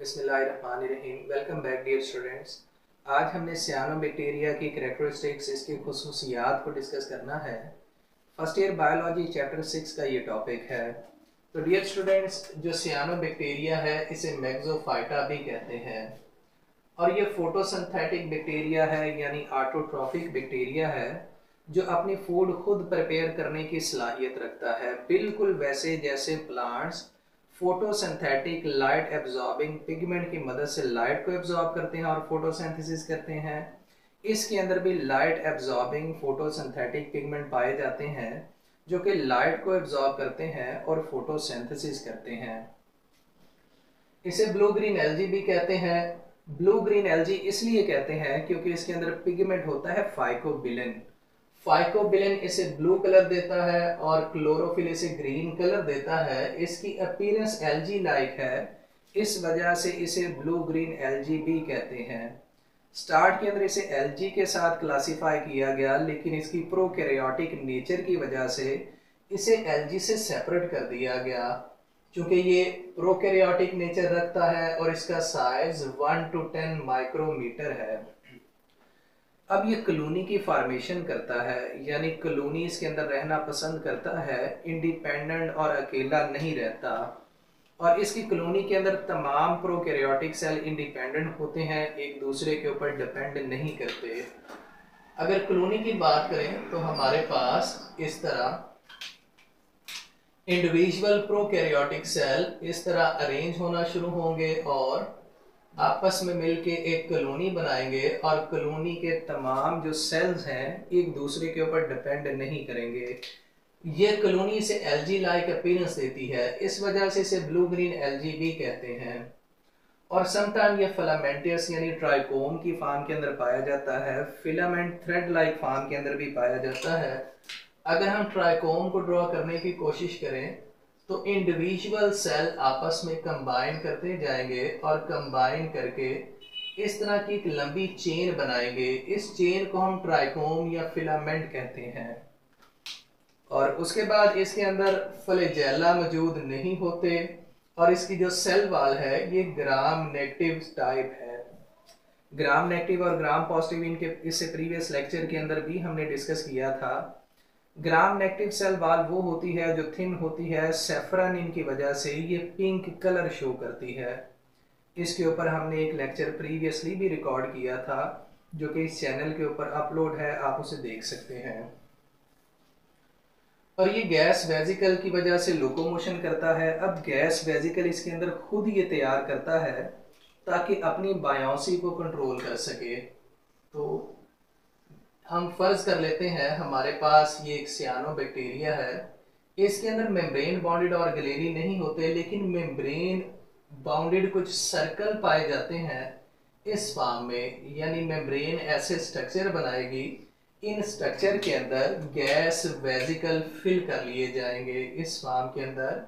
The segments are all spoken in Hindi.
बिस्मिल्लाहिर्रहमानिर्रहीम। Welcome back dear students. आज हमने सियानोबैक्टीरिया की कैरेक्टरिस्टिक्स, इसकी खुसूसियात को डिस्कस करना है। फर्स्ट ईयर बायोलॉजी चैप्टर 6 का ये टॉपिक है। तो डियर स्टूडेंट्स, जो सियानोबैक्टीरिया है इसे मैक्सोफाइटा भी कहते हैं और ये फोटोसिंथेटिक बैक्टीरिया है, यानी ऑटोट्रॉफिक बैक्टीरिया है जो अपनी फूड खुद प्रिपेयर करने की सलाहियत रखता है, बिल्कुल वैसे जैसे plants photosynthetic light absorbing pigment की मदद से लाइट को एब्जॉर्ब करते हैं और फोटोसिंथेसिस करते हैं। इसके अंदर भी लाइट एब्जॉर्बिंग फोटोसिंथेटिक पिगमेंट पाए जाते हैं जो कि लाइट को एब्जॉर्ब करते हैं और फोटोसिंथेसिस करते हैं। इसे ब्लू ग्रीन एल्गी भी कहते हैं। ब्लू ग्रीन एल्गी इसलिए कहते हैं क्योंकि इसके अंदर पिगमेंट होता है फाइकोबिलिन। फाइकोबिलिन इसे ब्लू कलर देता है और क्लोरोफिल इसे ग्रीन कलर देता है। इसकी अपीयरेंस एल्गी लाइक है, इस वजह से इसे ब्लू ग्रीन एल्गी भी कहते हैं। स्टार्ट के अंदर इसे एल्गी के साथ क्लासिफाई किया गया, लेकिन इसकी प्रोकैरियोटिक नेचर की वजह से इसे एल्गी से सेपरेट कर दिया गया, क्योंकि ये प्रोकैरियोटिक नेचर रखता है और इसका साइज 1 to 10 माइक्रोमीटर है। अब ये कॉलोनी की फॉर्मेशन करता है, यानी कॉलोनी इसके अंदर रहना पसंद करता है, इंडिपेंडेंट और अकेला नहीं रहता। और इसकी कॉलोनी के अंदर तमाम प्रोकैरियोटिक सेल इंडिपेंडेंट होते हैं, एक दूसरे के ऊपर डिपेंड नहीं करते। अगर कॉलोनी की बात करें तो हमारे पास इस तरह इंडिविजुअल प्रोकैरियोटिक सेल इस तरह अरेंज होना शुरू होंगे और आपस में मिलके एक कॉलोनी बनाएंगे और कॉलोनी के तमाम जो सेल्स हैं एक दूसरे के ऊपर डिपेंड नहीं करेंगे। ये कॉलोनी से एल्गी लाइक अपीयरेंस देती है, इस वजह से इसे ब्लू ग्रीन एल्गी भी कहते हैं। और समटाइम ये फिलामेंटस यानी ट्राइकोम की फॉर्म के अंदर पाया जाता है, फिलामेंट थ्रेड लाइक फॉर्म के अंदर भी पाया जाता है। अगर हम ट्राइकोम को ड्रॉ करने की कोशिश करें तो इंडिविजुअल सेल आपस में कंबाइन करते जाएंगे और कंबाइन करके इस तरह की एक लंबी चेन बनाएंगे। इस चेन को हम ट्राइकोम या फिलामेंट कहते हैं। और उसके बाद इसके अंदर फ्लैजेला मौजूद नहीं होते और इसकी जो सेल वॉल है ये ग्राम नेगेटिव टाइप है। ग्राम नेगेटिव और ग्राम पॉजिटिव इनके इससे प्रीवियस लेक्चर के अंदर भी हमने डिस्कस किया था। ग्राम नेगेटिव सेल वॉल वो होती है जो थिन होती है, सेफ्रनिन की वजह से ये पिंक कलर शो करती है। इसके ऊपर हमने एक लेक्चर प्रीवियसली भी रिकॉर्ड किया था जो कि इस चैनल के ऊपर अपलोड है, आप उसे देख सकते हैं। और ये गैस वेजिकल की वजह से लोकोमोशन करता है। अब गैस वेजिकल इसके अंदर खुद ये तैयार करता है ताकि अपनी बायोंसी को कंट्रोल कर सके। तो हम फर्ज कर लेते हैं हमारे पास ये एक सियानोबैक्टीरिया है, इसके अंदर मेम्ब्रेन बाउंडेड और गैलेरी नहीं होते, लेकिन मेम्ब्रेन बाउंडेड कुछ सर्कल पाए जाते हैं इस फॉर्म में, यानी मेम्ब्रेन ऐसे स्ट्रक्चर बनाएगी, इन स्ट्रक्चर के अंदर गैस वेजिकल फिल कर लिए जाएंगे इस फॉर्म के अंदर।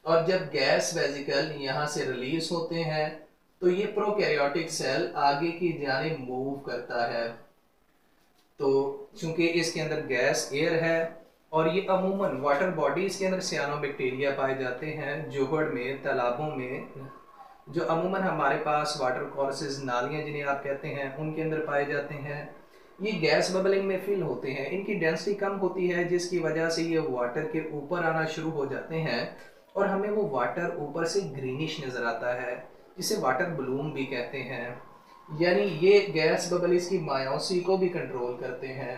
और जब गैस वेजिकल यहाँ से रिलीज होते हैं तो ये प्रोकैरियोटिक सेल आगे की जानिब मूव करता है। तो चूंकि इसके अंदर गैस एयर है और ये अमूमन वाटर बॉडीज के अंदर सियानोबैक्टीरिया पाए जाते हैं, जोहड़ में, तालाबों में, जो अमूमन हमारे पास वाटर कोर्सेज नालियाँ जिन्हें आप कहते हैं उनके अंदर पाए जाते हैं। ये गैस बबलिंग में फिल होते हैं, इनकी डेंसिटी कम होती है जिसकी वजह से ये वाटर के ऊपर आना शुरू हो जाते हैं और हमें वो वाटर ऊपर से ग्रीनिश नज़र आता है, जिसे वाटर ब्लूम भी कहते हैं। यानी ये गैस बबल इसकी मायोसी को भी कंट्रोल करते हैं।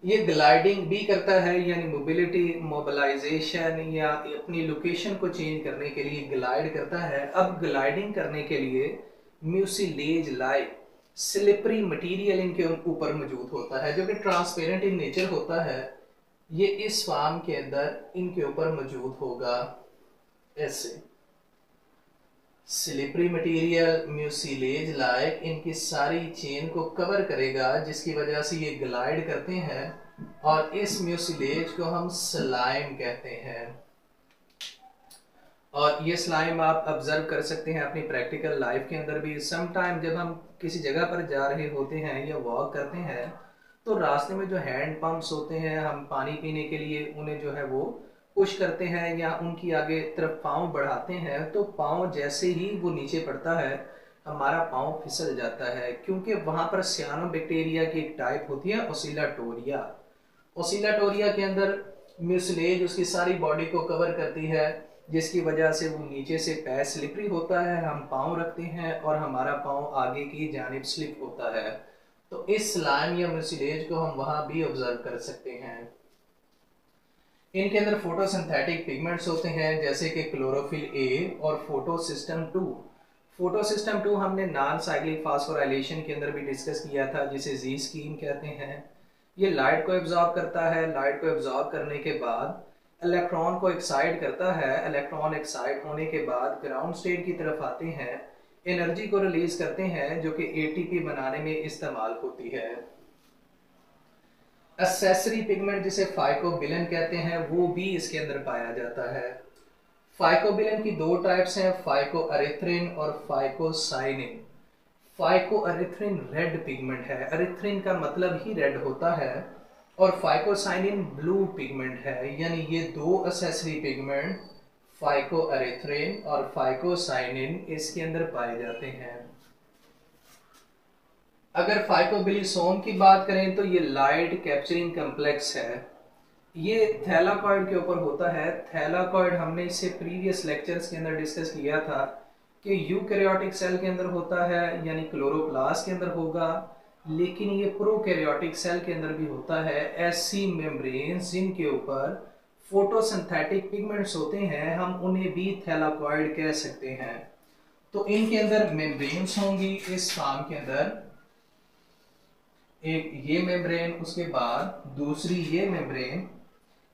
ये ग्लाइडिंग भी करता है, यानी मोबिलिटी, मोबिलाइजेशन या अपनी लोकेशन को चेंज करने के लिए ग्लाइड करता है। अब ग्लाइडिंग करने के लिए म्यूसिलेज लाइक स्लिपरी मटेरियल इनके ऊपर मौजूद होता है जो कि ट्रांसपेरेंट इन नेचर होता है। ये इस फॉर्म के अंदर इनके ऊपर मौजूद होगा ऐसे स्लिपरी मटेरियल म्यूसिलेज लाइक इनकी सारी चेन को कवर करेगा, जिसकी वजह से ये ग्लाइड करते हैं और इस म्यूसिलेज को हम स्लाइम कहते हैं। और ये स्लाइम आप ऑब्जर्व कर सकते हैं अपनी प्रैक्टिकल लाइफ के अंदर भी। सम टाइम जब हम किसी जगह पर जा रहे होते हैं या वॉक करते हैं तो रास्ते में जो हैंड पंप्स होते हैं, हम पानी पीने के लिए उन्हें जो है वो पुश करते हैं या उनकी आगे तरफ पाँव बढ़ाते हैं तो पाँव जैसे ही वो नीचे पड़ता है हमारा पाँव फिसल जाता है, क्योंकि वहाँ पर सियानोबैक्टीरिया की एक टाइप होती है ओसिलाटोरिया। ओसिलाटोरिया के अंदर म्यूसिलेज उसकी सारी बॉडी को कवर करती है, जिसकी वजह से वो नीचे से पैर स्लिपरी होता है, हम पाँव रखते हैं और हमारा पाँव आगे की जानिब स्लिप होता है। तो इस स्लाइम या म्यूसिलेज को हम वहाँ भी ऑब्जर्व कर सकते हैं। इनके अंदर फोटोसिंथेटिक पिगमेंट्स होते हैं जैसे कि क्लोरोफिल ए और फोटोसिस्टम 2। फोटोसिस्टम 2 हमने नॉन साइक्लिक फास्फोराइलेशन के अंदर भी डिस्कस किया था, जिसे जी स्कीम कहते हैं। ये लाइट को एब्जॉर्ब करता है, लाइट को एब्जॉर्ब करने के बाद इलेक्ट्रॉन को एक्साइट करता है, इलेक्ट्रॉन एक्साइट होने के बाद ग्राउंड स्टेट की तरफ आते हैं, एनर्जी को रिलीज करते हैं जो कि एटीपी बनाने में इस्तेमाल होती है। एक्सेसरी पिगमेंट जिसे फाइकोबिलिन कहते हैं वो भी इसके अंदर पाया जाता है। फाइकोबिलिन की दो टाइप्स हैं, फाइकोअरिथ्रिन और फाइकोसाइनिन। फाइकोअरिथ्रिन रेड पिगमेंट है, अरिथ्रिन का मतलब ही रेड होता है, और फाइकोसाइनिन ब्लू पिगमेंट है। यानी ये दो एक्सेसरी पिगमेंट फाइकोअरिथ्रिन और फाइकोसाइनिन इसके अंदर पाए जाते हैं। अगर फाइकोबिलिसोम की बात करें तो ये लाइट कैप्चरिंग कम्प्लेक्स है। ये थैलाकॉइड के ऊपर होता है। थैलाकॉइड हमने इससे प्रीवियस लेक्चर्स के अंदर डिस्कस किया था कि यूकैरियोटिक सेल के अंदर होता है, यानी क्लोरोप्लास्ट के अंदर होगा, लेकिन ये प्रोकैरियोटिक सेल के अंदर भी होता है। ऐसी मेम्ब्रेन्स जिनके ऊपर फोटोसिंथेटिक पिगमेंट्स होते हैं हम उन्हें भी थैलाकॉइड कह सकते हैं। तो इनके अंदर मेम्ब्रेन्स होंगी इस फॉर्म के अंदर, एक ये मेम्ब्रेन, उसके बाद दूसरी ये मेम्ब्रेन,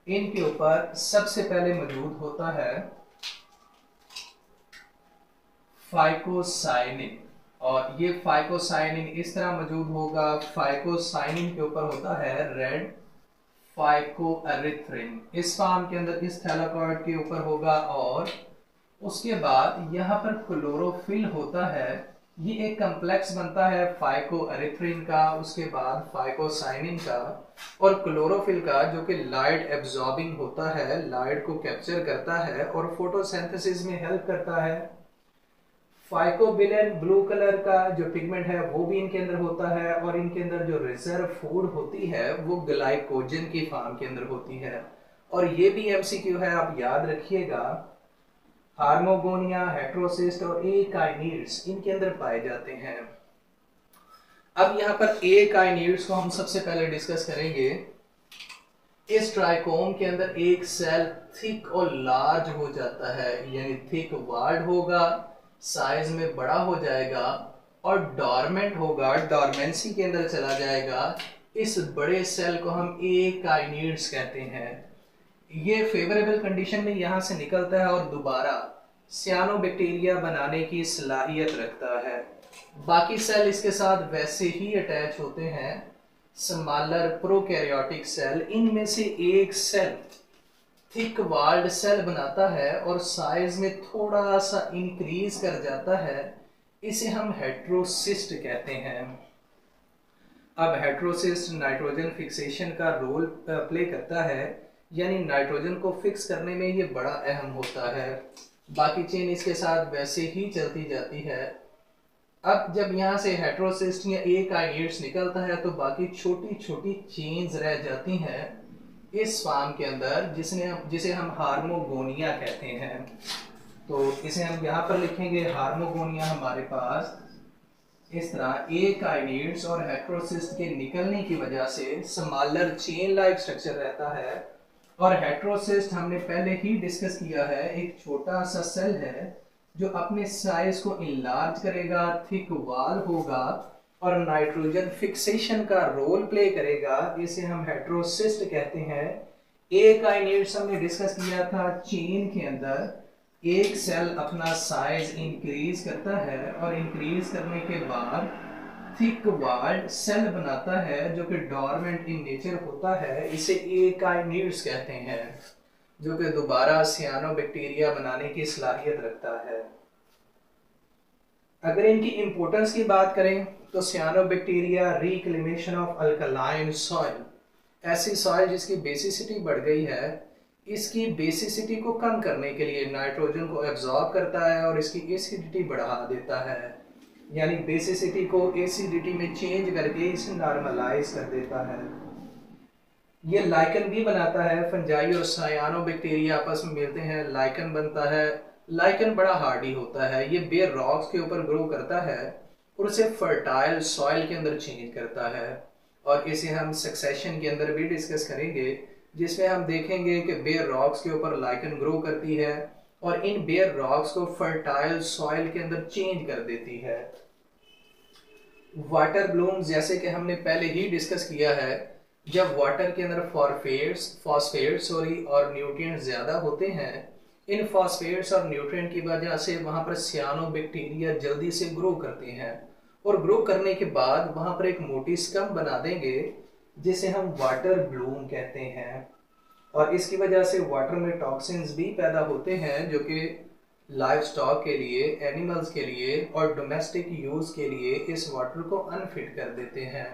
इनके ऊपर सबसे पहले मौजूद होता है फाइकोसाइनिन, और ये फाइकोसाइनिन इस तरह मौजूद होगा। फाइकोसाइनिन के ऊपर होता है रेड फाइकोअरिथ्रिन, इस फॉर्म के अंदर इस थैलाकॉइड के ऊपर होगा, और उसके बाद यहाँ पर क्लोरोफिल होता है। ये एक कम्प्लेक्स बनता है फाइकोअरिथ्रिन का, उसके बाद फाइकोसाइनिन का और क्लोरोफिल का, जो कि लाइट एब्जॉर्बिंग होता है, लाइट को कैप्चर करता है और फोटोसिंथेसिस में हेल्प करता है। फाइकोबिलिन ब्लू कलर का जो पिगमेंट है वो भी इनके अंदर होता है, और इनके अंदर जो रिजर्व फूड होती है वो ग्लाइकोजन की फॉर्म के अंदर होती है। और ये भी एमसीक्यू है, आप याद रखिएगा। हार्मोगोनिया, हेट्रोसिस्ट और ए काइनिड्स इनके अंदर पाए जाते हैं। अब यहाँ पर ए काइनिड्स को हम सबसे पहले डिस्कस करेंगे। इस ट्राइकोम के अंदर एक सेल थिक और लार्ज हो जाता है, यानी थिक वार्ड होगा, साइज में बड़ा हो जाएगा और डॉर्मेंट होगा, डॉर्मेंसी के अंदर चला जाएगा। इस बड़े सेल को हम ए काइनिड्स कहते हैं। ये फेवरेबल कंडीशन में यहाँ से निकलता है और दोबारा सियानोबैक्टीरिया बनाने की सलाहियत रखता है। बाकी सेल इसके साथ वैसे ही अटैच होते हैं, स्मॉलर प्रोकैरियोटिक सेल। इनमें से एक सेल थिक वाल्ड सेल बनाता है और साइज में थोड़ा सा इंक्रीज कर जाता है, इसे हम हेट्रोसिस्ट कहते हैं। अब हेट्रोसिस्ट नाइट्रोजन फिक्सेशन का रोल प्ले करता है, यानी नाइट्रोजन को फिक्स करने में ये बड़ा अहम होता है। बाकी चेन इसके साथ वैसे ही चलती जाती है। अब जब यहाँ से हेट्रोसिस्ट या ए काइनेट्स निकलता है तो बाकी छोटी छोटी चेन्स रह जाती हैं इस फॉर्म के अंदर, जिसे हम हार्मोगोनिया कहते हैं। तो इसे हम यहाँ पर लिखेंगे हार्मोगोनिया। हमारे पास इस तरह ए काइनेट्स और हेट्रोसिस्ट के निकलने की वजह से स्मॉलर चेन लाइक स्ट्रक्चर रहता है। और हेट्रोसिस्ट हमने पहले ही डिस्कस किया है, एक छोटा सा सेल है जो अपने साइज को इनलार्ज करेगा, थिक वॉल होगा और नाइट्रोजन फिक्सेशन का रोल प्ले करेगा। इसे हम हेट्रोसिस्ट कहते हैं। ए काइनेट्स हमने डिस्कस किया था, चेन के अंदर एक सेल अपना साइज इंक्रीज करता है और इंक्रीज करने के बाद थिक वॉल्ड सेल बनाता है जो कि डॉर्मेंट इन नेचर होता है। इसे ए काइनेट्स कहते हैं, जो कि दोबारा सियानोबैक्टीरिया बनाने की सलाहियत रखता है। अगर इनकी इंपोर्टेंस की बात करें तो सियानोबैक्टीरिया रिक्लेमेशन ऑफ अल्कलाइन सॉइल, ऐसी सॉइल जिसकी बेसिसिटी बढ़ गई है, इसकी बेसिसिटी को कम करने के लिए नाइट्रोजन को एब्जॉर्ब करता है और इसकी एसिडिटी बढ़ा देता है, यानी बेसिसिटी को एसिडिटी में चेंज करके इसे नॉर्मलाइज कर देता है। ये लाइकन भी बनाता है, फंजाई और सायानोबैक्टीरिया आपस में मिलते हैं, लाइकन बनता है। लाइकन बड़ा हार्डी होता है, ये बेयर रॉक्स के ऊपर ग्रो करता है और उसे फर्टाइल सॉइल के अंदर चेंज करता है, और इसे हम सक्सेशन के अंदर भी डिस्कस करेंगे, जिसमें हम देखेंगे कि बेयर रॉक्स के ऊपर लाइकन ग्रो करती है और इन बेयर रॉक्स को फर्टाइल सॉइल के अंदर चेंज कर देती है। वाटर ब्लूम, जैसे कि हमने पहले ही डिस्कस किया है, जब वाटर के अंदर फॉस्फेट्स और न्यूट्रिएंट्स ज़्यादा होते हैं, इन फॉस्फेट्स और न्यूट्रिएंट की वजह से वहाँ पर सियानोबैक्टीरिया जल्दी से ग्रो करते हैं और ग्रो करने के बाद वहाँ पर एक मोटी स्कम बना देंगे जिसे हम वाटर ब्लूम कहते हैं, और इसकी वजह से वाटर में टॉक्सिन्स भी पैदा होते हैं जो कि लाइव स्टॉक के लिए, एनिमल्स के लिए और डोमेस्टिक यूज़ के लिए इस वाटर को अनफिट कर देते हैं।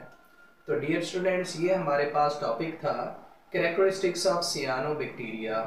तो डियर स्टूडेंट्स, ये हमारे पास टॉपिक था कैरेक्टरिस्टिक्स ऑफ सियानोबैक्टीरिया।